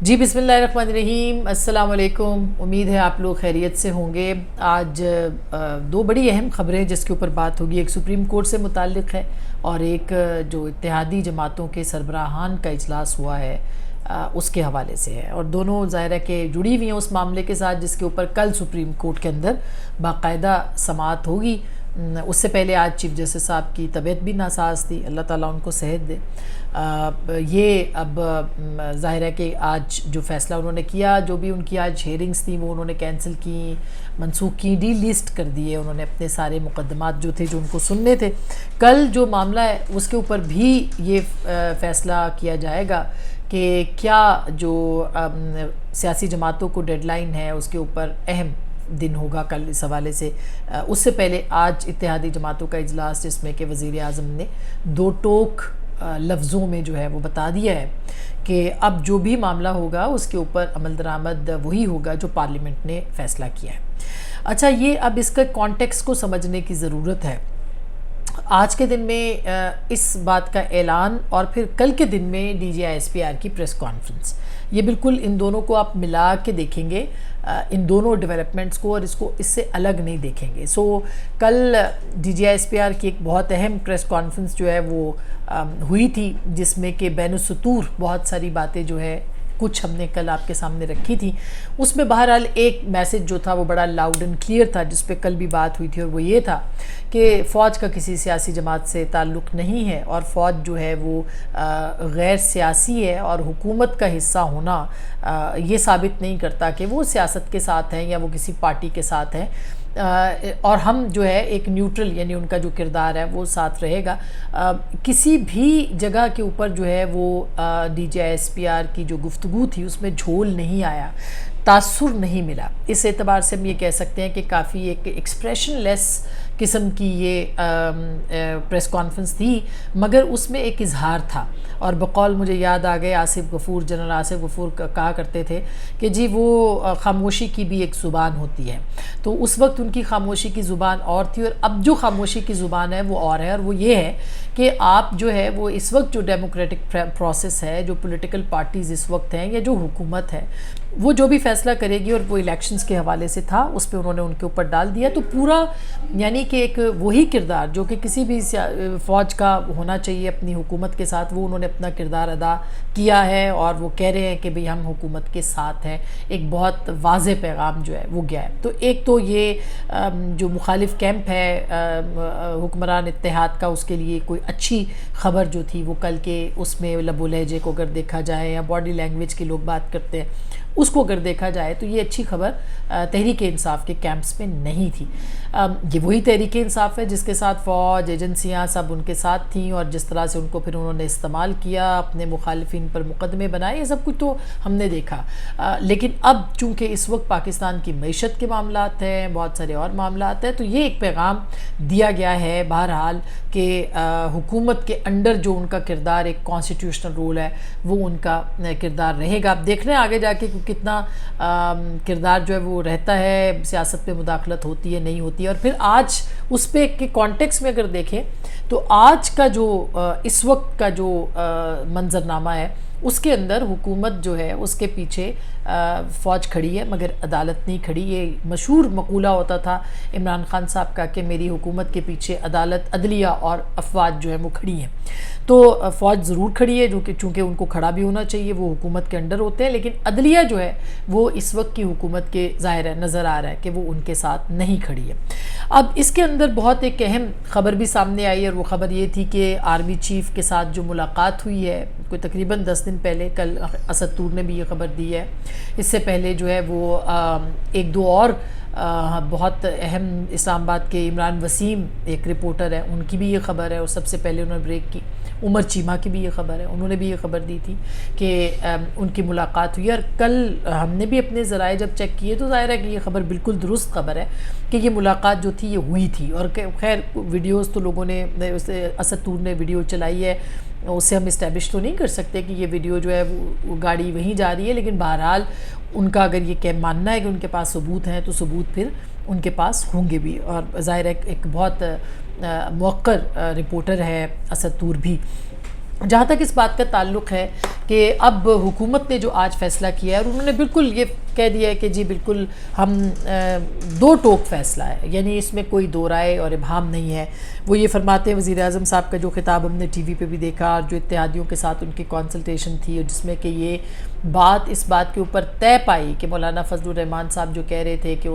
جی بسم اللہ الرحمن الرحیم، السلام علیکم۔ امید ہے آپ لوگ خیریت سے ہوں گے۔ آج دو بڑی اہم خبریں جس کے اوپر بات ہوگی، ایک سپریم کورٹ سے متعلق ہے اور ایک جو اتحادی جماعتوں کے سربراہان کا اجلاس ہوا ہے اس کے حوالے سے ہے، اور دونوں ظاہر ہے کہ جڑی ہوئی ہیں اس معاملے کے ساتھ جس کے اوپر کل سپریم کورٹ کے اندر باقاعدہ سماعت ہوگی۔ اس سے پہلے آج چیف جسٹس صاحب کی طبیعت بھی ناساز تھی، اللہ تعالیٰ ان کو صحت دے۔ یہ اب ظاہر ہے کہ آج جو فیصلہ انہوں نے کیا، جو بھی ان کی آج ہیئرنگز تھیں وہ انہوں نے کینسل کی، منسوخ کی، ڈی لسٹ کر دیے انہوں نے اپنے سارے مقدمات جو تھے جو ان کو سننے تھے۔ کل جو معاملہ ہے اس کے اوپر بھی یہ فیصلہ کیا جائے گا کہ کیا جو سیاسی جماعتوں کو ڈیڈ لائن ہے اس کے اوپر اہم دن ہوگا کل اس حوالے سے۔ اس سے پہلے آج اتحادی جماعتوں کا اجلاس جس میں کہ وزیر اعظم نے دو ٹوک لفظوں میں جو ہے وہ بتا دیا ہے کہ اب جو بھی معاملہ ہوگا اس کے اوپر عمل درآمد وہی ہوگا جو پارلیمنٹ نے فیصلہ کیا ہے۔ اچھا، یہ اب اس کا کانٹیکس کو سمجھنے کی ضرورت ہے۔ آج کے دن میں اس بات کا اعلان اور پھر کل کے دن میں D G I S P R کی پریس کانفرنس، یہ بالکل ان دونوں کو آپ ملا کے دیکھیں گے، ان دونوں ڈیولپمنٹس کو، اور اس سے الگ نہیں دیکھیں گے۔ کل D G I S P R کی ایک بہت اہم پریس کانفرنس جو ہے وہ ہوئی تھی جس میں کہ بین السطور بہت ساری باتیں جو ہے کچھ ہم نے کل آپ کے سامنے رکھی تھی۔ اس میں بہرحال ایک میسج جو تھا وہ بڑا لاؤڈ اینڈ کلیئر تھا جس پہ کل بھی بات ہوئی تھی، اور وہ یہ تھا کہ فوج کا کسی سیاسی جماعت سے تعلق نہیں ہے، اور فوج جو ہے وہ غیر سیاسی ہے، اور حکومت کا حصہ ہونا یہ ثابت نہیں کرتا کہ وہ سیاست کے ساتھ ہیں یا وہ کسی پارٹی کے ساتھ ہیں، اور ہم جو ہے ایک نیوٹرل، یعنی ان کا جو کردار ہے وہ ساتھ رہے گا۔ کسی بھی جگہ کے اوپر جو ہے وہ D G I S P R کی جو گفتگو تھی اس میں جھول نہیں آیا، تاثر نہیں ملا۔ اس اعتبار سے ہم یہ کہہ سکتے ہیں کہ کافی ایک ایکسپریشن لیس قسم کی یہ پریس کانفرنس تھی، مگر اس میں ایک اظہار تھا، اور بقول مجھے یاد آ گئے آصف غفور، جنرل آصف غفور کہا کرتے تھے کہ جی وہ خاموشی کی بھی ایک زبان ہوتی ہے۔ تو اس وقت ان کی خاموشی کی زبان اور تھی، اور اب جو خاموشی کی زبان ہے وہ اور ہے، اور وہ یہ ہے کہ آپ جو ہے وہ اس وقت جو ڈیموکریٹک پروسیس ہے، جو پولیٹیکل پارٹیز اس وقت ہیں یا جو حکومت ہے، وہ جو بھی فیصلہ کرے گی، اور وہ الیکشنز کے حوالے سے تھا اس پہ انہوں نے ان کے اوپر ڈال دیا، تو پورا یعنی کہ ایک وہی کردار جو کہ کسی بھی فوج کا ہونا چاہیے اپنی حکومت کے ساتھ، وہ انہوں نے اپنا کردار ادا کیا ہے، اور وہ کہہ رہے ہیں کہ بھئی ہم حکومت کے ساتھ ہیں۔ ایک بہت واضح پیغام جو ہے وہ گیا ہے۔ تو ایک تو یہ جو مخالف کیمپ ہے حکمران اتحاد کا، اس کے لیے کوئی اچھی خبر جو تھی وہ کل کے اس میں لب و لہجے کو اگر دیکھا جائے یا باڈی لینگویج کی لوگ بات کرتے ہیں اس کو اگر دیکھا جائے تو یہ اچھی خبر تحریک انصاف کے کیمپس میں نہیں تھی۔ یہ وہی تحریک انصاف ہے جس کے ساتھ فوج، ایجنسیاں سب ان کے ساتھ تھیں، اور جس طرح سے ان کو پھر انہوں نے استعمال کیا، اپنے مخالفین پر مقدمے بنائے، یہ سب کچھ تو ہم نے دیکھا۔ لیکن اب چونکہ اس وقت پاکستان کی معیشت کے معاملات ہیں، بہت سارے اور معاملات ہیں، تو یہ ایک پیغام دیا گیا ہے بہرحال کہ حکومت کے انڈر جو ان کا کردار، ایک کانسٹیٹیوشنل رول ہے، وہ ان کا کردار رہے گا۔ اب دیکھ رہے ہیں آگے جا کے کتنا کردار جو ہے وہ رہتا ہے، سیاست پہ مداخلت ہوتی ہے نہیں ہوتی ہے۔ اور پھر آج اس پہ کے کانٹیکس میں اگر دیکھیں تو آج کا جو اس وقت کا جو منظرنامہ ہے اس کے اندر حکومت جو ہے اس کے پیچھے فوج کھڑی ہے مگر عدالت نہیں کھڑی۔ یہ مشہور مقولہ ہوتا تھا عمران خان صاحب کا کہ میری حکومت کے پیچھے عدالت، عدلیہ اور افواج جو ہیں وہ کھڑی ہیں۔ تو فوج ضرور کھڑی ہے، جو کہ چونکہ ان کو کھڑا بھی ہونا چاہیے، وہ حکومت کے انڈر ہوتے ہیں، لیکن عدلیہ جو ہے وہ اس وقت کی حکومت کے ظاہر ہے نظر آ رہا ہے کہ وہ ان کے ساتھ نہیں کھڑی ہے۔ اب اس کے اندر بہت ایک اہم خبر بھی سامنے آئی ہے، اور وہ خبر یہ تھی کہ آرمی چیف کے ساتھ جو ملاقات ہوئی ہے کوئی تقریباً 10 دن پہلے، کل اسد طور نے بھی یہ خبر دی ہے، اس سے پہلے جو ہے وہ ایک دو اور بہت اہم اسلام آباد کے عمران وسیم ایک رپورٹر ہے، ان کی بھی یہ خبر ہے، اور سب سے پہلے انہوں نے بریک کی عمر چیمہ کی بھی یہ خبر ہے، انہوں نے بھی یہ خبر دی تھی کہ ان کی ملاقات ہوئی۔ اور کل ہم نے بھی اپنے ذرائع جب چیک کیے تو ظاہر ہے کہ یہ خبر بالکل درست خبر ہے کہ یہ ملاقات جو تھی یہ ہوئی تھی، اور خیر ویڈیوز تو لوگوں نے، اسد طور نے ویڈیو چلائی ہے، اس سے ہم اسٹیبلش تو نہیں کر سکتے کہ یہ ویڈیو جو ہے وہ گاڑی وہیں جا رہی ہے، لیکن بہرحال ان کا اگر یہ ماننا ہے کہ ان کے پاس ثبوت ہیں تو ثبوت پھر ان کے پاس ہوں گے بھی، اور ظاہر ہے ایک بہت موقر رپورٹر ہے اسد طور بھی، جہاں تک اس بات کا تعلق ہے کہ اب حکومت نے جو آج فیصلہ کیا ہے اور انہوں نے بالکل یہ کہہ دیا ہے کہ جی بالکل ہم دو ٹوک فیصلہ ہے، یعنی اس میں کوئی دو رائے اور ابہام نہیں ہے۔ وہ یہ فرماتے ہیں، وزیر اعظم صاحب کا جو خطاب ہم نے ٹی وی پہ بھی دیکھا اور جو اتحادیوں کے ساتھ ان کی کنسلٹیشن تھی، اور جس میں کہ یہ بات اس بات کے اوپر طے پائی کہ مولانا فضل الرحمان صاحب جو کہہ رہے تھے کہ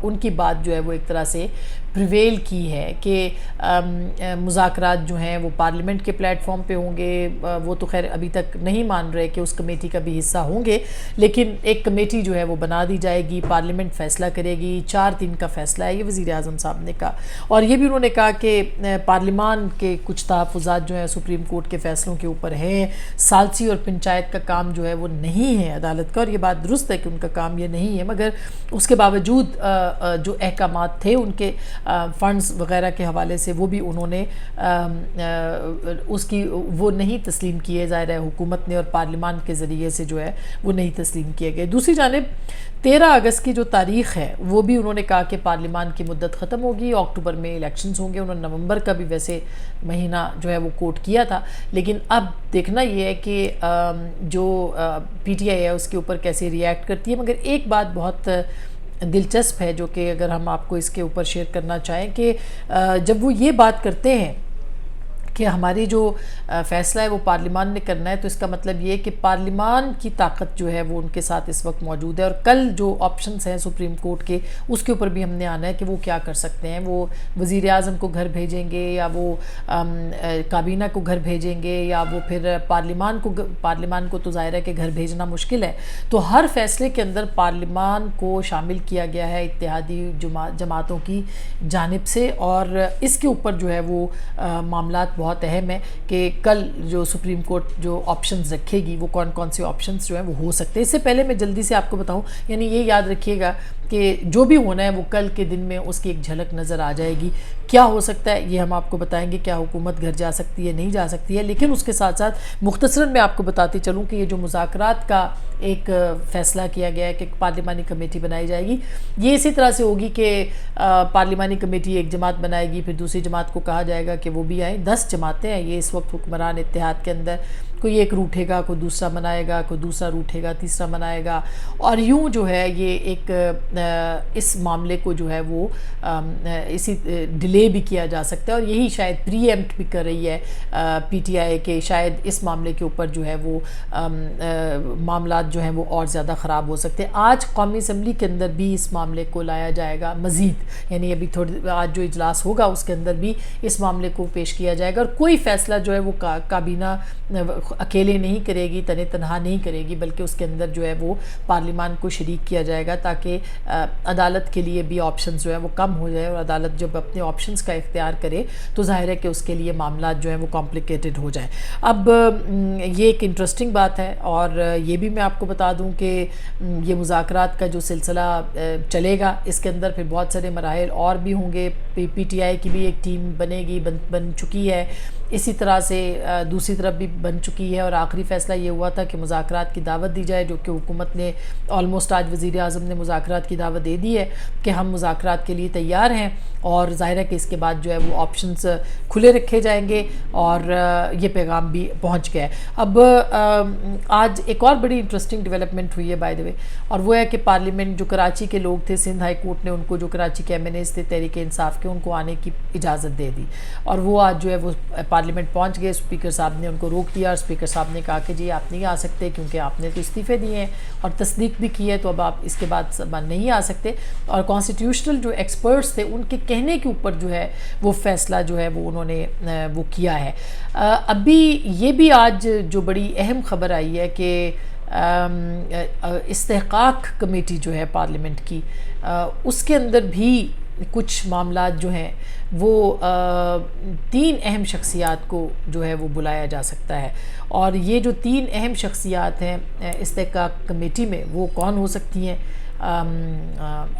ان کی بات جو ہے وہ ایک طرح سے پریویل کی ہے کہ مذاکرات جو ہیں وہ پارلیمنٹ کے پلیٹ فارم پہ ہوں گے۔ وہ تو خیر ابھی تک نہیں مان رہے کہ اس کمیٹی کا بھی حصہ ہوں گے، لیکن ایک کمیٹی جو ہے وہ بنا دی جائے گی، پارلیمنٹ فیصلہ کرے گی، 4-3 کا فیصلہ ہے، یہ وزیر اعظم صاحب نے کہا۔ اور یہ بھی انہوں نے کہا کہ پارلیمان کے کچھ تحفظات جو ہیں سپریم کورٹ کے فیصلوں کے اوپر ہیں، ثالثی اور پنچایت کا کام جو ہے وہ نہیں ہے عدالت کا، اور یہ بات درست ہے کہ ان کا کام یہ نہیں ہے، مگر اس کے باوجود جو احکامات تھے ان کے فنڈز وغیرہ کے حوالے سے وہ بھی انہوں نے وہ نہیں تسلیم کیے، ظاہر ہے حکومت نے اور پارلیمان کے ذریعے سے جو ہے وہ نہیں تسلیم کیے گئے۔ دوسری جانب 13 اگست کی جو تاریخ ہے وہ بھی انہوں نے کہا کہ پارلیمان کی مدت ختم ہوگی، اکتوبر میں الیکشنز ہوں گے۔ انہوں نے نومبر کا بھی ویسے مہینہ جو ہے وہ کوٹ کیا تھا، لیکن اب دیکھنا یہ ہے کہ جو پی ٹی آئی ہے اس کے اوپر کیسے ری ایکٹ کرتی ہے۔ مگر ایک بات بہت دلچسپ ہے جو کہ اگر ہم آپ کو اس کے اوپر شیئر کرنا چاہیں کہ جب وہ یہ بات کرتے ہیں کہ ہماری جو فیصلہ ہے وہ پارلیمان نے کرنا ہے، تو اس کا مطلب یہ ہے کہ پارلیمان کی طاقت جو ہے وہ ان کے ساتھ اس وقت موجود ہے، اور کل جو آپشنز ہیں سپریم کورٹ کے اس کے اوپر بھی ہم نے آنا ہے کہ وہ کیا کر سکتے ہیں۔ وہ وزیر اعظم کو گھر بھیجیں گے، یا وہ کابینہ کو گھر بھیجیں گے، یا وہ پھر پارلیمان کو تو ظاہر ہے کہ گھر بھیجنا مشکل ہے۔ تو ہر فیصلے کے اندر پارلیمان کو شامل کیا گیا ہے اتحادی جماعتوں کی جانب سے، اور اس کے اوپر جو ہے وہ معاملات بہت اہم ہے کہ کل جو سپریم کورٹ جو آپشنز رکھے گی وہ کون کون سے آپشنز جو ہیں وہ ہو سکتے ہیں۔ اس سے پہلے میں جلدی سے آپ کو بتاؤں، یعنی یہ یاد رکھیے گا کہ جو بھی ہونا ہے وہ کل کے دن میں اس کی ایک جھلک نظر آ جائے گی۔ کیا ہو سکتا ہے یہ ہم آپ کو بتائیں گے، کیا حکومت گھر جا سکتی ہے، نہیں جا سکتی ہے، لیکن اس کے ساتھ ساتھ مختصراً میں آپ کو بتاتی چلوں کہ یہ جو مذاکرات کا ایک فیصلہ کیا گیا ہے کہ پارلیمانی کمیٹی بنائی جائے گی، یہ اسی طرح سے ہوگی کہ پارلیمانی کمیٹی ایک جماعت بنائے گی، پھر دوسری جماعت کو کہا جائے گا کہ وہ بھی آئیں۔ 10 جماعتیں ہیں یہ اس وقت حکمران اتحاد کے اندر، کوئی ایک روٹھے گا، کوئی دوسرا منائے گا، کوئی دوسرا روٹھے گا، تیسرا منائے گا، اور یوں جو ہے یہ ایک اس معاملے کو جو ہے وہ اسی ڈیلے بھی کیا جا سکتا ہے، اور یہی شاید پری ایمپٹ بھی کر رہی ہے پی ٹی آئی کہ شاید اس معاملے کے اوپر جو ہے وہ معاملات جو ہیں وہ اور زیادہ خراب ہو سکتے ہیں۔ آج قومی اسمبلی کے اندر بھی اس معاملے کو لایا جائے گا مزید، یعنی ابھی آج جو اجلاس ہوگا اس کے اندر بھی اس معاملے کو پیش کیا جائے گا، اور کوئی فیصلہ جو ہے وہ کابینہ اکیلے نہیں کرے گی، تنہا نہیں کرے گی، بلکہ اس کے اندر جو ہے وہ پارلیمان کو شریک کیا جائے گا تاکہ عدالت کے لیے بھی آپشنز جو ہے وہ کم ہو جائے، اور عدالت جب اپنے آپشنز کا اختیار کرے تو ظاہر ہے کہ اس کے لیے معاملات جو ہیں وہ کمپلیکیٹڈ ہو جائیں۔ اب یہ ایک انٹرسٹنگ بات ہے، اور یہ بھی میں آپ کو بتا دوں کہ یہ مذاکرات کا جو سلسلہ چلے گا اس کے اندر پھر بہت سارے مراحل اور بھی ہوں گے۔ پی ٹی آئی کی بھی ایک ٹیم بنے گی، بن چکی ہے، اسی طرح سے دوسری طرف بھی بن چکی ہے، اور آخری فیصلہ یہ ہوا تھا کہ مذاکرات کی دعوت دی جائے، جو کہ حکومت نے آلموسٹ آج وزیر اعظم نے مذاکرات کی دعوت دے دی ہے کہ ہم مذاکرات کے لیے تیار ہیں، اور ظاہر ہے کہ اس کے بعد جو ہے وہ آپشنز کھلے رکھے جائیں گے، اور یہ پیغام بھی پہنچ گیا ہے۔ اب آج ایک اور بڑی انٹرسٹنگ ڈیولپمنٹ ہوئی ہے بائی دی وے، اور وہ ہے کہ پارلیمنٹ جو کراچی کے لوگ تھے، سندھ ہائی کورٹ نے ان کو جو کراچی کے ایم این ایز تھے تحریک انصاف کے، ان کو آنے کی اجازت دے دی، اور وہ آج جو ہے وہ پارلیمنٹ پہنچ گئے۔ اسپیکر صاحب نے ان کو روک دیا، اور اسپیکر صاحب نے کہا کہ جی آپ نہیں آ سکتے کیونکہ آپ نے تو استعفے دیے ہیں اور تصدیق بھی کی ہے، تو اب آپ اس کے بعد نہیں آ سکتے، اور کانسٹیٹیوشنل جو ایکسپرٹس تھے ان کے کہنے کے اوپر جو ہے وہ فیصلہ جو ہے وہ انہوں نے وہ کیا ہے۔ ابھی یہ بھی آج جو بڑی اہم خبر آئی ہے کہ استحقاق کمیٹی جو ہے پارلیمنٹ کی، اس کے اندر بھی کچھ معاملات جو ہیں وہ 3 اہم شخصیات کو جو ہے وہ بلایا جا سکتا ہے، اور یہ جو 3 اہم شخصیات ہیں استحقاق کمیٹی میں وہ کون ہو سکتی ہیں؟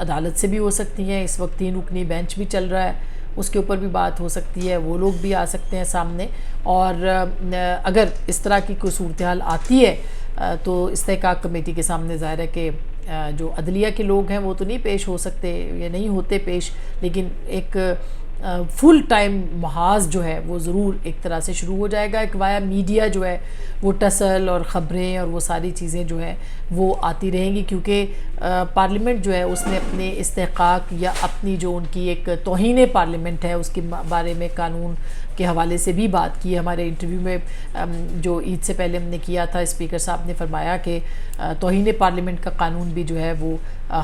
عدالت سے بھی ہو سکتی ہیں، اس وقت 3 رکنی بینچ بھی چل رہا ہے، اس کے اوپر بھی بات ہو سکتی ہے، وہ لوگ بھی آ سکتے ہیں سامنے، اور اگر اس طرح کی کوئی صورتحال آتی ہے تو استحقاق کمیٹی کے سامنے ظاہر ہے کہ جو عدلیہ کے لوگ ہیں وہ تو نہیں پیش ہو سکتے یا نہیں ہوتے پیش، لیکن ایک فل ٹائم محاذ جو ہے وہ ضرور ایک طرح سے شروع ہو جائے گا. ایک وایا میڈیا جو ہے وہ ٹسل اور خبریں اور وہ ساری چیزیں جو ہیں وہ آتی رہیں گی, کیونکہ پارلیمنٹ جو ہے اس نے اپنے استحقاق یا اپنی جو ان کی ایک توہین پارلیمنٹ ہے اس کے بارے میں قانون کے حوالے سے بھی بات کی. ہمارے انٹرویو میں جو عید سے پہلے ہم نے کیا تھا, اسپیکر صاحب نے فرمایا کہ توہین پارلیمنٹ کا قانون بھی جو ہے وہ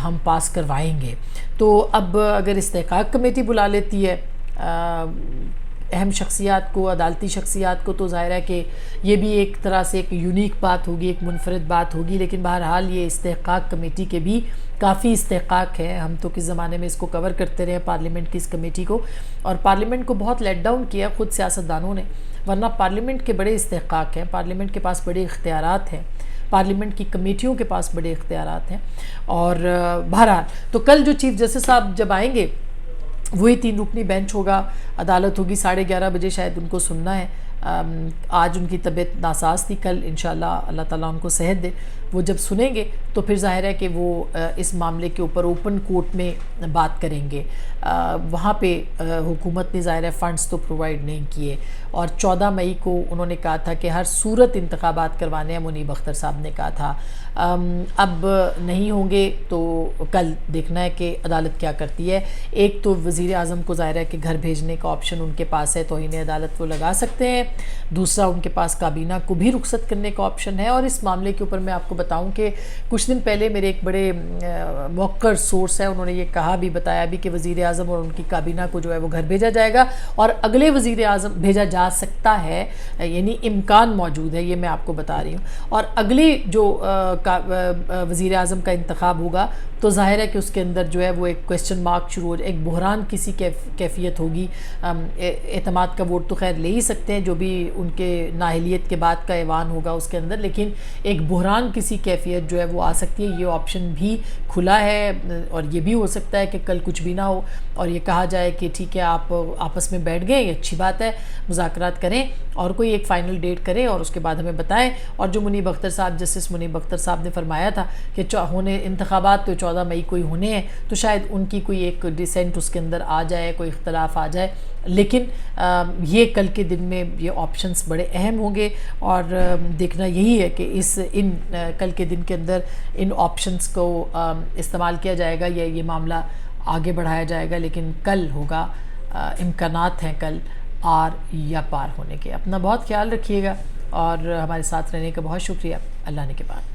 ہم پاس کروائیں گے. تو اب اگر استحقاق کمیٹی بلا لیتی ہے اہم شخصیات کو, عدالتی شخصیات کو, تو ظاہر ہے کہ یہ بھی ایک طرح سے ایک یونیک بات ہوگی, ایک منفرد بات ہوگی. لیکن بہرحال یہ استحقاق کمیٹی کے بھی کافی استحقاق ہے. ہم تو کس زمانے میں اس کو کور کرتے رہے پارلیمنٹ کی اس کمیٹی کو, اور پارلیمنٹ کو بہت لیٹ ڈاؤن کیا خود سیاستدانوں نے, ورنہ پارلیمنٹ کے بڑے استحقاق ہیں, پارلیمنٹ کے پاس بڑے اختیارات ہیں, پارلیمنٹ کی کمیٹیوں کے پاس بڑے اختیارات ہیں. اور بہرحال تو کل جو چیف جسٹس صاحب جب آئیں گے وہی 3 رکنی بینچ ہوگا, عدالت ہوگی 11:30 بجے شاید ان کو سننا ہے. آج ان کی طبیعت ناساز تھی, کل انشاءاللہ اللہ تعالیٰ ان کو صحت دے. وہ جب سنیں گے تو پھر ظاہر ہے کہ وہ اس معاملے کے اوپر اوپن کورٹ میں بات کریں گے. وہاں پہ حکومت نے ظاہر ہے فنڈز تو پرووائڈ نہیں کیے, اور 14 مئی کو انہوں نے کہا تھا کہ ہر صورت انتخابات کروانے ہیں. منیب اختر صاحب نے کہا تھا اب نہیں ہوں گے تو کل دیکھنا ہے کہ عدالت کیا کرتی ہے. ایک تو وزیر اعظم کو ظاہر ہے کہ گھر بھیجنے کا آپشن ان کے پاس ہے, توہین عدالت وہ لگا سکتے ہیں. دوسرا ان کے پاس کابینہ کو بھی رخصت کرنے کا آپشن ہے. اور اس معاملے کے اوپر میں آپ کو بتاؤں کہ کچھ دن پہلے میرے ایک بڑے موقر سورس ہے, انہوں نے یہ کہا بھی, بتایا بھی کہ وزیر اعظم اور ان کی کابینہ کو جو ہے وہ گھر بھیجا جائے گا, اور اگلے وزیر اعظم بھیجا جا سکتا ہے, یعنی امکان موجود ہے, یہ میں آپ کو بتا رہی ہوں. اور اگلی جو وزیر اعظم کا انتخاب ہوگا تو ظاہر ہے کہ اس کے اندر جو ہے وہ ایک کویسچن مارک شروع ہو جائے, ایک بحران کسی کیفیت ہوگی. اعتماد کا ووٹ تو خیر لے ہی سکتے ہیں جو بھی ان کے نااہلیت کے بعد کا ایوان ہوگا اس کے اندر, لیکن ایک بحران کسی کیفیت جو ہے وہ آ سکتی ہے. یہ آپشن بھی کھلا ہے, اور یہ بھی ہو سکتا ہے کہ کل کچھ بھی نہ ہو اور یہ کہا جائے کہ ٹھیک ہے آپ آپس میں بیٹھ گئے, یہ اچھی بات ہے, مذاکرات کریں اور کوئی ایک فائنل ڈیٹ کریں اور اس کے بعد ہمیں بتائیں. اور جو منیب اختر صاحب, جسٹس منیب اختر صاحب نے فرمایا تھا کہ ہونے انتخابات تو 14 مئی کو ہی ہونے ہیں, تو شاید ان کی کوئی ایک ڈیسینٹ اس کے اندر آ جائے, کوئی اختلاف آ جائے. لیکن یہ کل کے دن میں یہ آپشنز بڑے اہم ہوں گے, اور دیکھنا یہی ہے کہ ان کل کے دن کے اندر ان آپشنز کو استعمال کیا جائے گا یا یہ معاملہ آگے بڑھایا جائے گا. لیکن کل ہوگا, امکانات ہیں کل آر یا پار ہونے کے. اپنا بہت خیال رکھیے گا, اور ہمارے ساتھ رہنے کا بہت شکریہ. اللہ نے کے بعد.